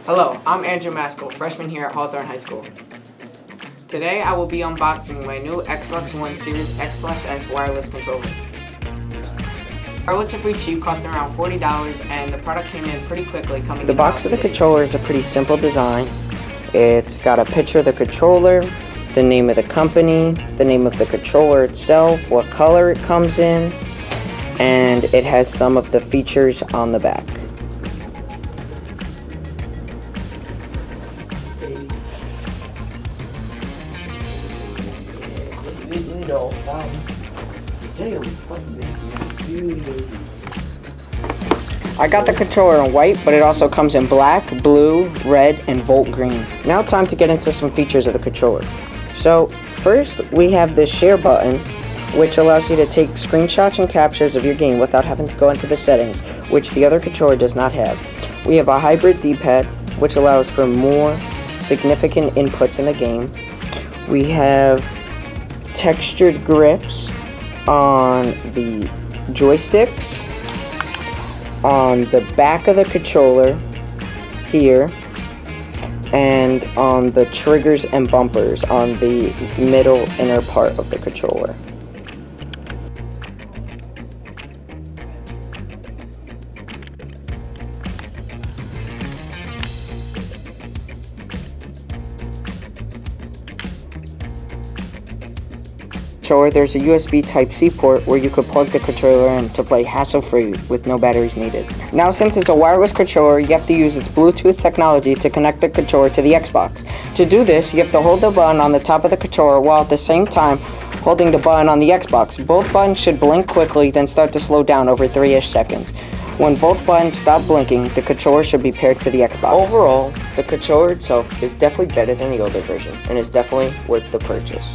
Hello, I'm Andrew Maskell, freshman here at Hawthorne High School. Today I will be unboxing my new Xbox One Series X/S wireless controller. Relatively cheap, costing around $40, and the product came in pretty quickly. The box of the controller is a pretty simple design. It's got a picture of the controller, the name of the company, the name of the controller itself, what color it comes in, and it has some of the features on the back. I got the controller in white, but it also comes in black, blue, red, and Volt Green. Now time to get into some features of the controller. So first we have the share button, which allows you to take screenshots and captures of your game without having to go into the settings, which the other controller does not have. We have a hybrid D-pad, which allows for more significant inputs in the game. We have textured grips on the joysticks, on the back of the controller here, and on the triggers and bumpers on the middle inner part of the controller. There's a USB Type-C port where you could plug the controller in to play hassle-free with no batteries needed. Now, since it's a wireless controller, you have to use its Bluetooth technology to connect the controller to the Xbox. To do this, you have to hold the button on the top of the controller while at the same time holding the button on the Xbox. Both buttons should blink quickly, then start to slow down over 3-ish seconds. When both buttons stop blinking, the controller should be paired to the Xbox. Overall, the controller itself is definitely better than the older version, and is definitely worth the purchase.